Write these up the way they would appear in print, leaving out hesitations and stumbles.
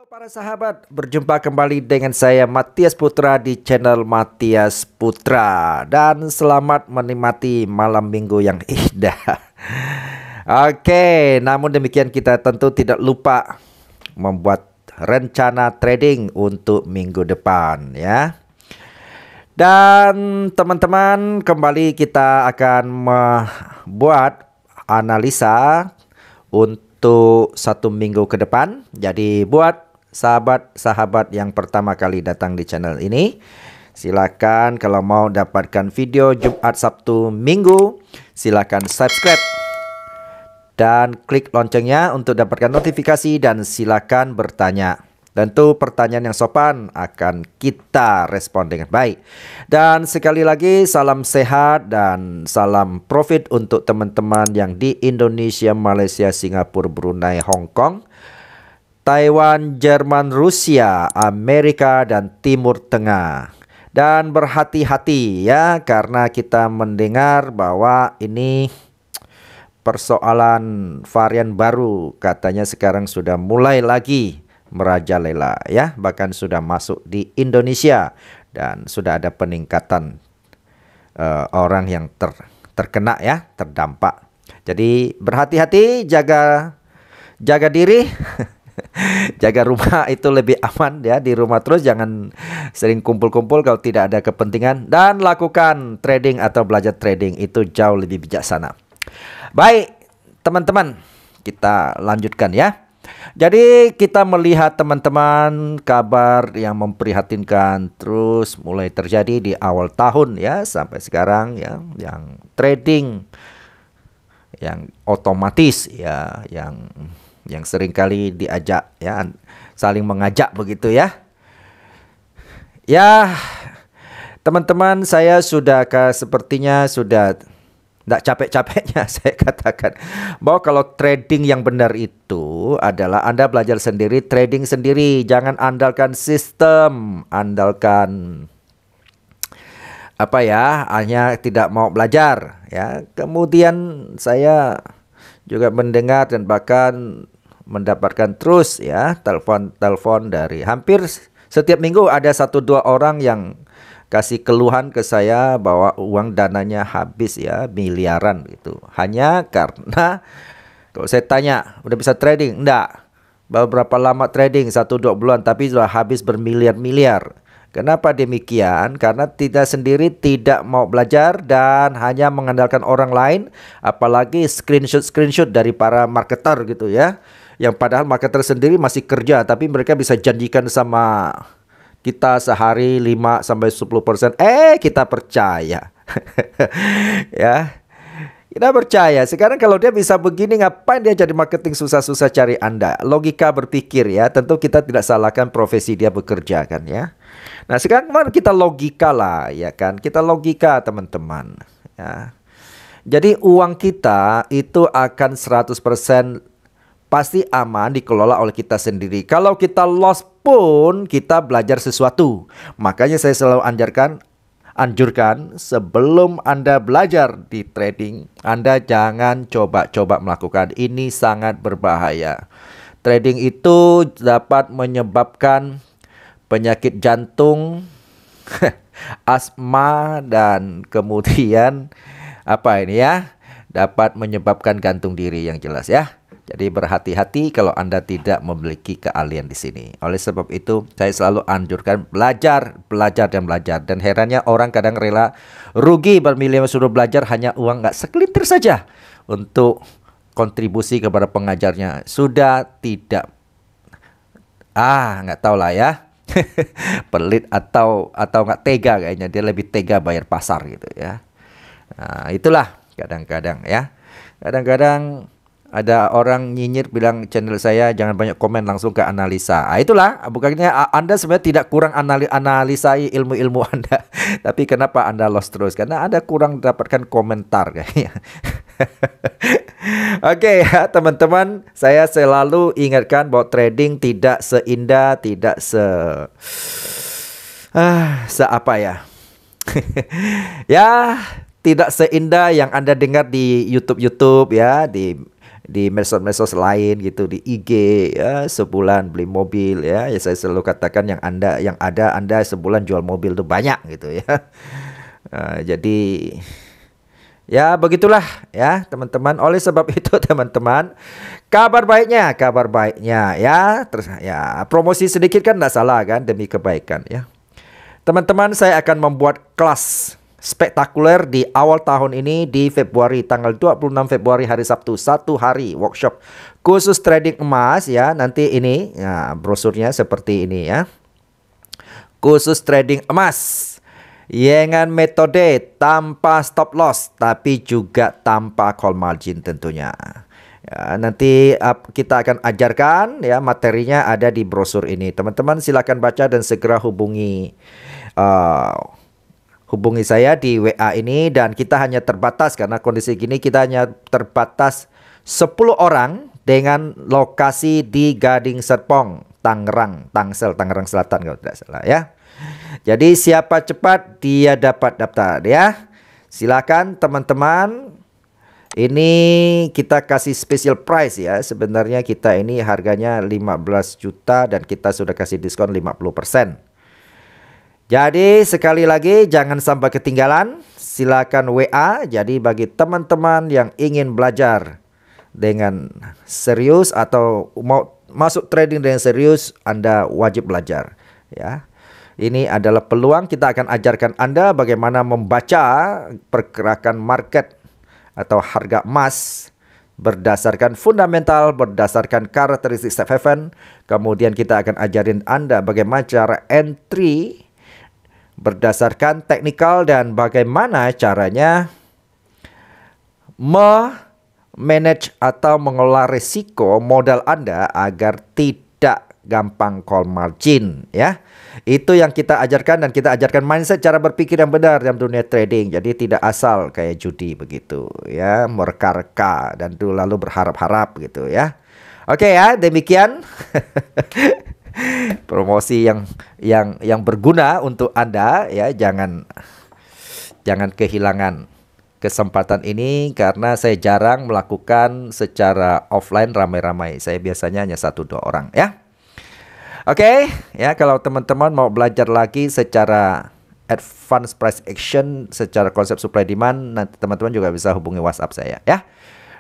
Para sahabat, berjumpa kembali dengan saya Matias Putra di channel Matias Putra. Dan selamat menikmati malam minggu yang indah. Oke, namun demikian kita tentu tidak lupa membuat rencana trading untuk minggu depan ya. Dan teman-teman, kembali kita akan membuat analisa untuk 1 minggu ke depan. Jadi buat sahabat-sahabat yang pertama kali datang di channel ini, silakan kalau mau dapatkan video Jumat, Sabtu, Minggu, silakan subscribe dan klik loncengnya untuk dapatkan notifikasi, dan silakan bertanya. Tentu pertanyaan yang sopan akan kita respon dengan baik. Dan sekali lagi salam sehat dan salam profit untuk teman-teman yang di Indonesia, Malaysia, Singapura, Brunei, Hong Kong, Taiwan, Jerman, Rusia, Amerika, dan Timur Tengah. Dan berhati-hati ya, karena kita mendengar bahwa ini persoalan varian baru katanya sekarang sudah mulai lagi merajalela ya, bahkan sudah masuk di Indonesia dan sudah ada peningkatan orang yang terkena ya, terdampak. Jadi berhati-hati, jaga diri. Jaga rumah itu lebih aman ya, di rumah terus, jangan sering kumpul-kumpul kalau tidak ada kepentingan, dan lakukan trading atau belajar trading itu jauh lebih bijaksana. Baik teman-teman, kita lanjutkan ya. Jadi kita melihat teman-teman kabar yang memprihatinkan terus mulai terjadi di awal tahun ya sampai sekarang ya, yang trading yang otomatis ya, yang seringkali diajak ya, saling mengajak begitu ya. Ya teman-teman, saya sudah sepertinya sudah tidak capek-capeknya saya katakan bahwa kalau trading yang benar itu adalah Anda belajar sendiri, trading sendiri. Jangan andalkan sistem, andalkan apa ya, hanya tidak mau belajar ya. Kemudian saya juga mendengar dan bahkan mendapatkan terus ya telepon dari hampir setiap minggu ada 1-2 orang yang kasih keluhan ke saya bahwa uang dananya habis ya, miliaran gitu. Hanya karena kalau saya tanya, udah bisa trading? Enggak. Berapa lama trading? 1-2 bulan, tapi sudah habis bermiliar-miliar. Kenapa demikian? Karena tidak sendiri, tidak mau belajar dan hanya mengandalkan orang lain, apalagi screenshot dari para marketer gitu ya. Yang padahal marketer sendiri masih kerja, tapi mereka bisa janjikan sama kita sehari 5-10%. Kita percaya. Ya. Kita percaya. Sekarang kalau dia bisa begini, ngapain dia jadi marketing susah-susah cari Anda? Logika berpikir ya. Tentu kita tidak salahkan profesi dia bekerja kan ya. Nah sekarang kemarin kita logika lah ya kan. Kita logika teman-teman ya. Jadi uang kita itu akan 100% pasti aman dikelola oleh kita sendiri. Kalau kita loss pun kita belajar sesuatu. Makanya saya selalu anjurkan sebelum Anda belajar di trading, Anda jangan coba-coba melakukan ini, sangat berbahaya. Trading itu dapat menyebabkan penyakit jantung, asma, dan kemudian apa ini ya, dapat menyebabkan gantung diri yang jelas ya. Jadi berhati-hati kalau Anda tidak memiliki keahlian di sini. Oleh sebab itu saya selalu anjurkan belajar. Dan herannya orang kadang rela rugi bermiliar suruh belajar hanya uang nggak segelintir saja untuk kontribusi kepada pengajarnya. Sudah tidak, nggak tahu lah ya. Pelit atau nggak tega kayaknya. Dia lebih tega bayar pasar gitu ya. Nah, itulah kadang-kadang ya. Kadang-kadang ada orang nyinyir bilang channel saya jangan banyak komen, langsung ke analisa. Itulah bukannya Anda sebenarnya tidak kurang analisai ilmu-ilmu Anda. Tapi kenapa Anda lost terus? Karena Anda kurang dapatkan komentar kayaknya. Oke ya teman-teman, saya selalu ingatkan bahwa trading tidak seindah, tidak apa ya. Ya, tidak seindah yang Anda dengar di YouTube ya, di di medsos-medsos lain gitu, di IG ya, sebulan beli mobil ya. Ya saya selalu katakan yang Anda sebulan jual mobil tuh banyak gitu ya. Jadi ya begitulah ya teman-teman. Oleh sebab itu teman-teman, kabar baiknya ya, terus ya promosi sedikit kan enggak salah kan, demi kebaikan ya. Teman-teman, saya akan membuat kelas spektakuler di awal tahun ini di Februari, tanggal 26 Februari hari Sabtu, 1 hari workshop khusus trading emas ya. Nanti ini ya, brosurnya seperti ini ya. Khusus trading emas dengan metode tanpa stop loss tapi juga tanpa call margin tentunya. Ya, nanti kita akan ajarkan ya, materinya ada di brosur ini. Teman-teman silakan baca dan segera hubungi saya di WA ini. Dan kita hanya terbatas karena kondisi gini, kita hanya terbatas 10 orang dengan lokasi di Gading Serpong, Tangerang, Tangsel, Tangerang Selatan kalau tidak salah ya. Jadi siapa cepat dia dapat daftar ya. Silakan teman-teman. Ini kita kasih special price ya. Sebenarnya kita ini harganya 15 juta dan kita sudah kasih diskon 50%. Jadi sekali lagi jangan sampai ketinggalan. Silakan WA. Jadi bagi teman-teman yang ingin belajar dengan serius atau mau masuk trading dengan serius, Anda wajib belajar ya. Ini adalah peluang, kita akan ajarkan Anda bagaimana membaca pergerakan market atau harga emas berdasarkan fundamental, berdasarkan karakteristik safe haven. Kemudian kita akan ajarin Anda bagaimana cara entry berdasarkan teknikal dan bagaimana caranya manage atau mengelola risiko modal Anda agar tidak gampang call margin ya. Itu yang kita ajarkan, dan kita ajarkan mindset, cara berpikir yang benar dalam dunia trading. Jadi tidak asal kayak judi begitu ya, mereka-reka dan lalu berharap-harap gitu ya. Oke ya, demikian promosi yang berguna untuk Anda ya. Jangan kehilangan kesempatan ini karena saya jarang melakukan secara offline ramai-ramai. Saya biasanya hanya 1-2 orang ya. Oke, ya kalau teman-teman mau belajar lagi secara advance price action, secara konsep supply demand, nanti teman-teman juga bisa hubungi WhatsApp saya ya.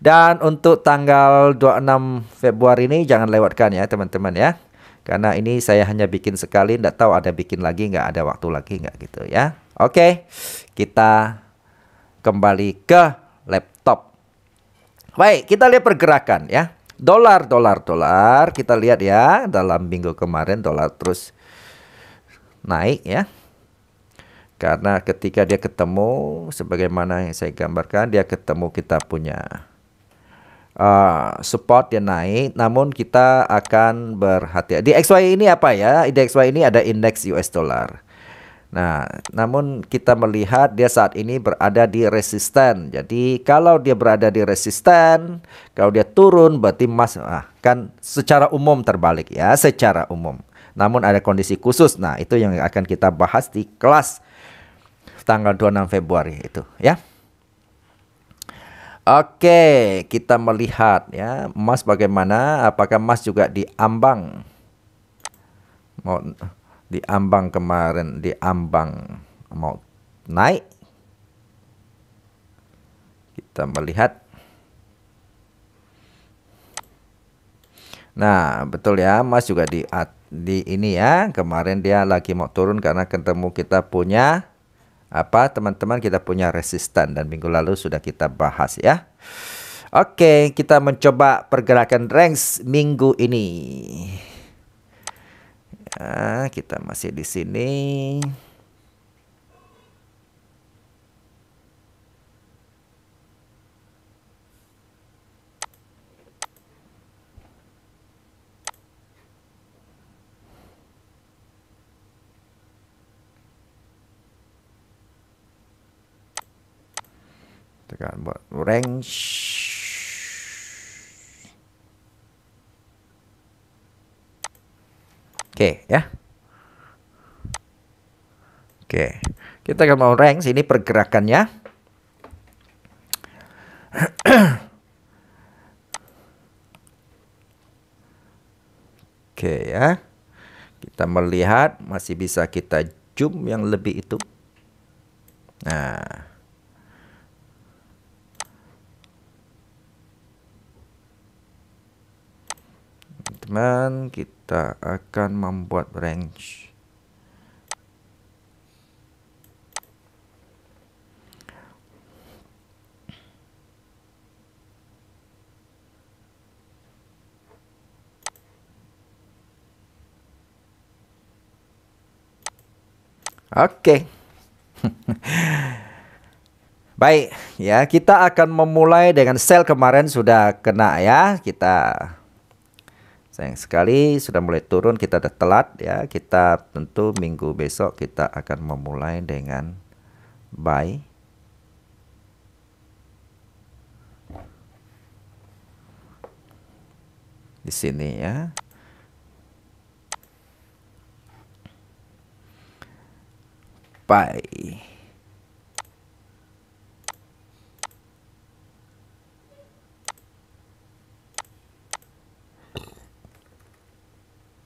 Dan untuk tanggal 26 Februari ini jangan lewatkan ya teman-teman ya. Karena ini saya hanya bikin sekali, nggak tahu ada bikin lagi, nggak ada waktu lagi nggak gitu ya. Oke, kita kembali ke laptop. Baik, kita lihat pergerakan ya. Dolar, kita lihat ya, dalam minggu kemarin dolar terus naik ya. Karena ketika dia ketemu, sebagaimana yang saya gambarkan, dia ketemu kita punya support, dia naik. Namun kita akan berhati-hati. Di XY ini apa ya? Di XY ini ada indeks US dollar. Nah, namun kita melihat dia saat ini berada di resisten. Jadi kalau dia berada di resisten, kalau dia turun berarti emas kan secara umum terbalik ya, secara umum. Namun ada kondisi khusus. Nah, itu yang akan kita bahas di kelas tanggal 26 Februari itu ya. Oke, kita melihat ya emas bagaimana, apakah emas juga diambang kemarin, diambang mau naik. Kita melihat. Nah, betul ya, emas juga di ini ya. Kemarin dia lagi mau turun karena ketemu kita punya apa teman-teman, kita punya resisten dan minggu lalu sudah kita bahas ya. Oke, kita mencoba pergerakan range minggu ini. Ya, kita masih di sini. Tekan buat range. Oke ya. Oke, kita akan mau range ini pergerakannya. Oke ya. Kita melihat masih bisa kita zoom yang lebih itu. Nah, teman-teman, kita akan membuat range. Oke. Baik, ya kita akan memulai dengan sell kemarin sudah kena ya. Kita sayang sekali sudah mulai turun, kita udah telat ya. Kita tentu minggu besok kita akan memulai dengan buy. Di sini ya. Buy.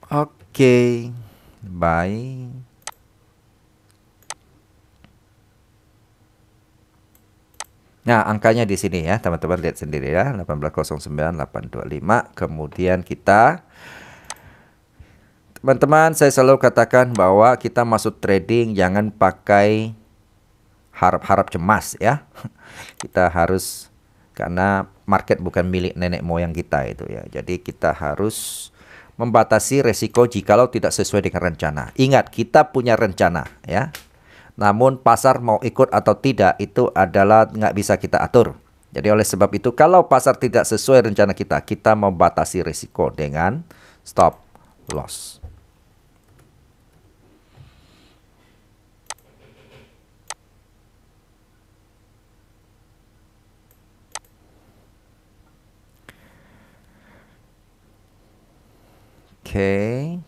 Oke, buy. Nah, angkanya di sini ya, teman-teman lihat sendiri ya, 1809, 825. Kemudian kita, teman-teman, saya selalu katakan bahwa kita masuk trading jangan pakai harap-harap cemas ya. Kita harus, karena market bukan milik nenek moyang kita itu ya. Jadi kita harus membatasi resiko jikalau tidak sesuai dengan rencana. Ingat, kita punya rencana ya. Namun pasar mau ikut atau tidak itu adalah nggak bisa kita atur. Jadi oleh sebab itu kalau pasar tidak sesuai rencana kita, kita membatasi risiko dengan stop loss. Oke.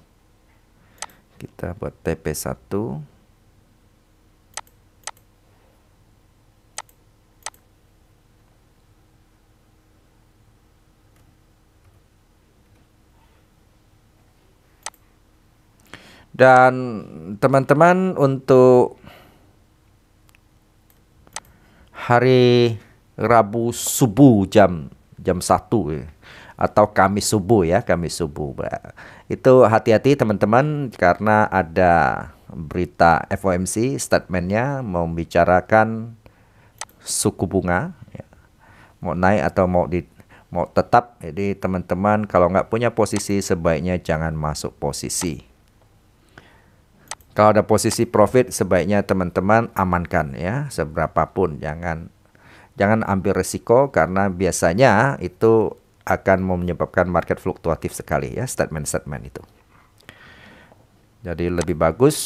Kita buat TP1. Dan teman-teman untuk hari Rabu subuh jam 1 ya, atau Kamis subuh ya, Kamis subuh. Itu hati-hati teman-teman karena ada berita FOMC statementnya membicarakan suku bunga ya, mau naik atau mau tetap. Jadi teman-teman kalau nggak punya posisi sebaiknya jangan masuk posisi. Kalau ada posisi profit sebaiknya teman-teman amankan ya, seberapapun jangan ambil resiko karena biasanya itu akan menyebabkan market fluktuatif sekali ya, statement-statement itu. Jadi lebih bagus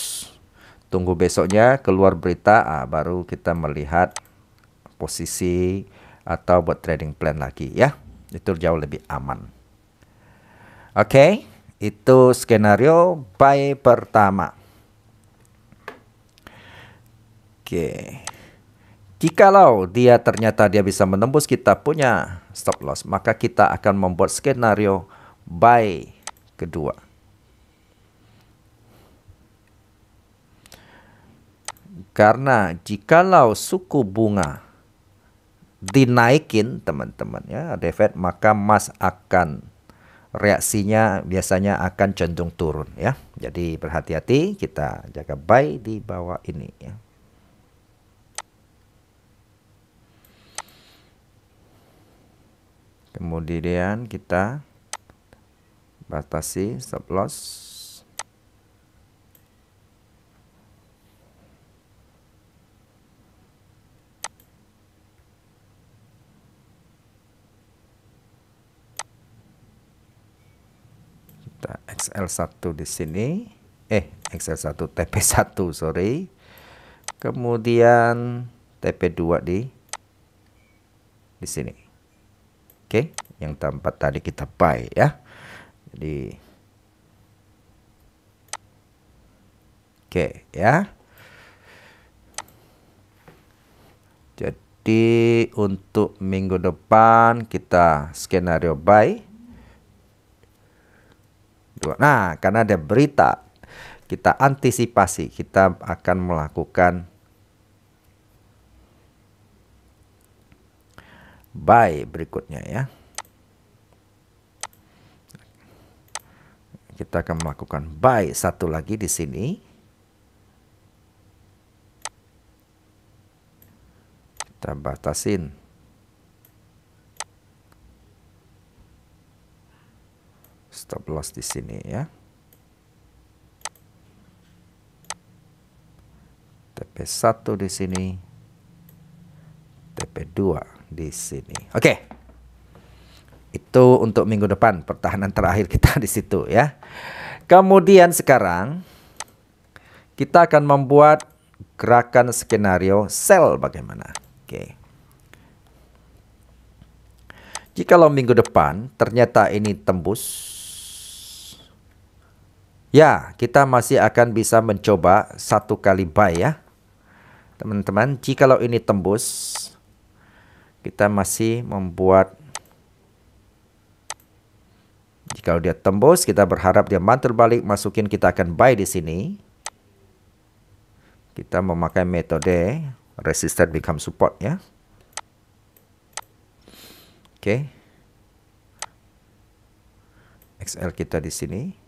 tunggu besoknya keluar berita, baru kita melihat posisi atau buat trading plan lagi ya. Itu jauh lebih aman. Oke, itu skenario buy pertama. Oke. Jikalau ternyata dia bisa menembus kita punya stop loss, maka kita akan membuat skenario buy kedua. Karena jikalau suku bunga dinaikin teman-teman ya, The Fed, maka emas akan reaksinya biasanya akan cenderung turun ya. Jadi berhati-hati, kita jaga buy di bawah ini ya. Kemudian kita batasi stop loss. Kita XL1 di sini. XL1 TP1 sorry. Kemudian TP2 di sini. Oke, yang tempat tadi kita buy ya. Jadi oke ya. Jadi untuk minggu depan kita skenario buy Nah, karena ada berita, kita antisipasi, kita akan melakukan buy berikutnya ya. Kita akan melakukan buy satu lagi di sini. Kita batasin. Stop loss di sini ya. TP1 di sini. TP2 di sini. Oke. Itu untuk minggu depan, pertahanan terakhir kita di situ ya. Kemudian sekarang kita akan membuat gerakan skenario sell bagaimana. Oke. Jikalau minggu depan ternyata ini tembus, ya kita masih akan bisa mencoba satu kali buy ya. Teman-teman, jikalau ini tembus, kita masih membuat. Jika dia tembus, kita berharap dia mantul balik, masukin, kita akan buy di sini. Kita memakai metode resistance become support ya. Oke. XL kita di sini.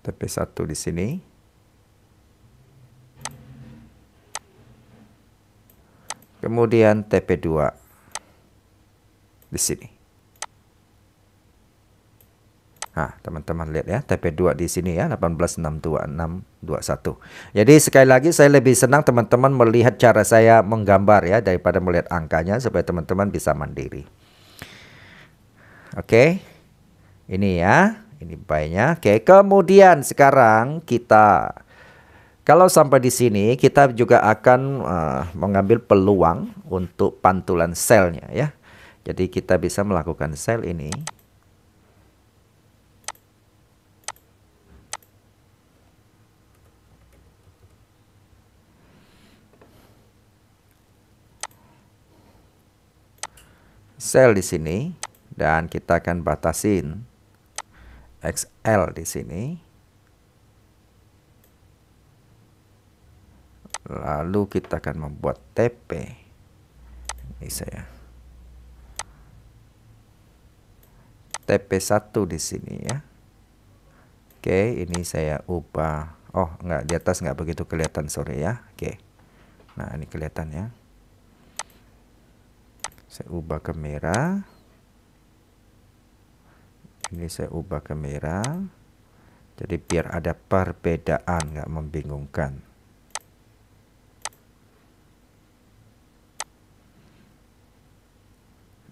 TP1 di sini. Kemudian TP2 di sini. Nah, teman-teman lihat ya, TP2 di sini ya, 18622621. Jadi sekali lagi saya lebih senang teman-teman melihat cara saya menggambar ya daripada melihat angkanya supaya teman-teman bisa mandiri. Oke. Ini ya, ini buy-nya. Oke, kemudian sekarang kita kalau sampai di sini kita juga akan mengambil peluang untuk pantulan sell-nya ya. Jadi kita bisa melakukan sell ini. Sell di sini dan kita akan batasin XL di sini. Lalu kita akan membuat TP. Ini saya TP1 di sini ya. Oke, ini saya ubah. Oh, enggak, di atas enggak begitu kelihatan, sorry ya. Oke. Nah, ini kelihatan ya. Saya ubah ke merah. Ini saya ubah ke merah. Jadi biar ada perbedaan, enggak membingungkan.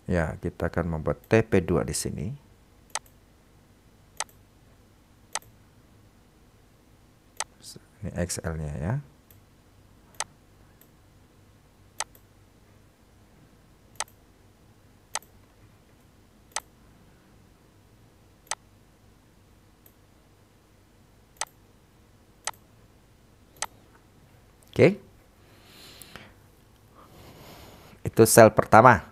Ya, kita akan membuat TP2 di sini. Ini XL-nya ya. Oke. Itu sel pertama.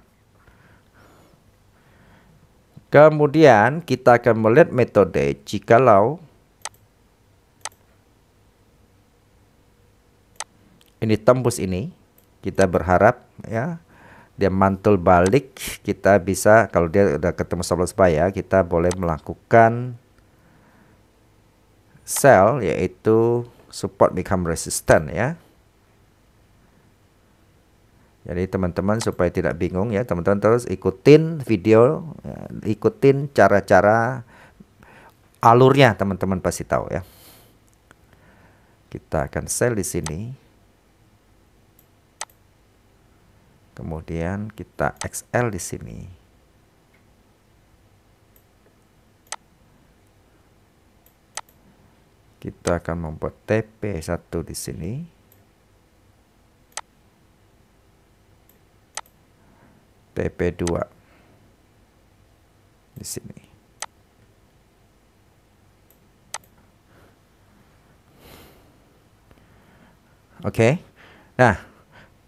Kemudian kita akan melihat metode jikalau ini tembus ini, kita berharap ya dia mantul balik, kita bisa kalau dia udah ketemu stop loss buy ya, kita boleh melakukan sell yaitu support become resistant ya. Jadi teman-teman supaya tidak bingung ya, teman-teman terus ikutin video, ya, ikutin cara-cara alurnya, teman-teman pasti tahu ya. Kita akan sell di sini. Kemudian kita XL di sini. Kita akan membuat TP1 di sini. TP2 di sini. Oke. Nah,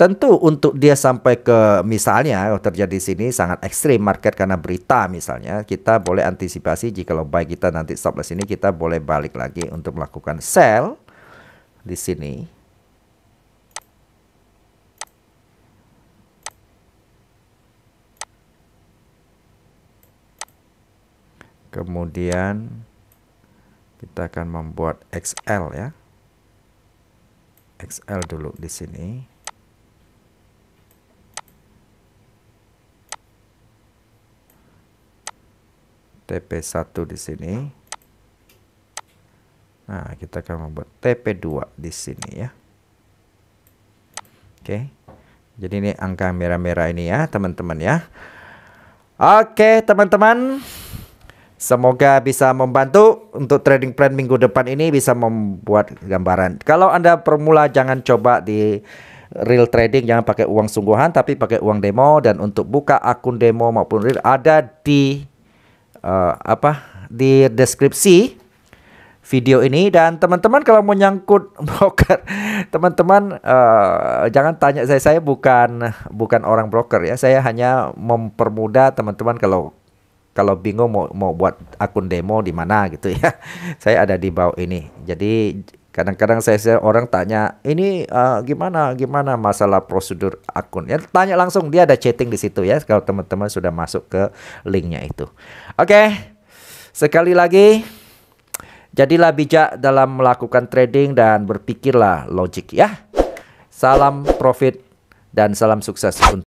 Tentu untuk dia sampai ke misalnya terjadi di sini sangat ekstrim market karena berita misalnya, kita boleh antisipasi jika buy kita nanti stop loss ini, kita boleh balik lagi untuk melakukan sell di sini. Kemudian kita akan membuat XL ya. XL dulu di sini. TP1 di sini. Nah, kita akan membuat TP2 di sini ya. Oke. Jadi ini angka merah-merah ini ya, teman-teman ya. Oke, teman-teman. Semoga bisa membantu untuk trading plan minggu depan ini, bisa membuat gambaran. Kalau Anda pemula, jangan coba di real trading, jangan pakai uang sungguhan tapi pakai uang demo. Dan untuk buka akun demo maupun real ada di di deskripsi video ini. Dan teman-teman kalau menyangkut broker, teman-teman jangan tanya saya bukan orang broker ya. Saya hanya mempermudah teman-teman kalau bingung mau buat akun demo di mana gitu ya. Saya ada di bawah ini. Jadi kadang-kadang orang tanya ini gimana masalah prosedur akun ya, tanya langsung, dia ada chatting di situ ya kalau teman-teman sudah masuk ke linknya itu. Oke, sekali lagi, jadilah bijak dalam melakukan trading dan berpikirlah logik ya. Salam profit dan salam sukses untuk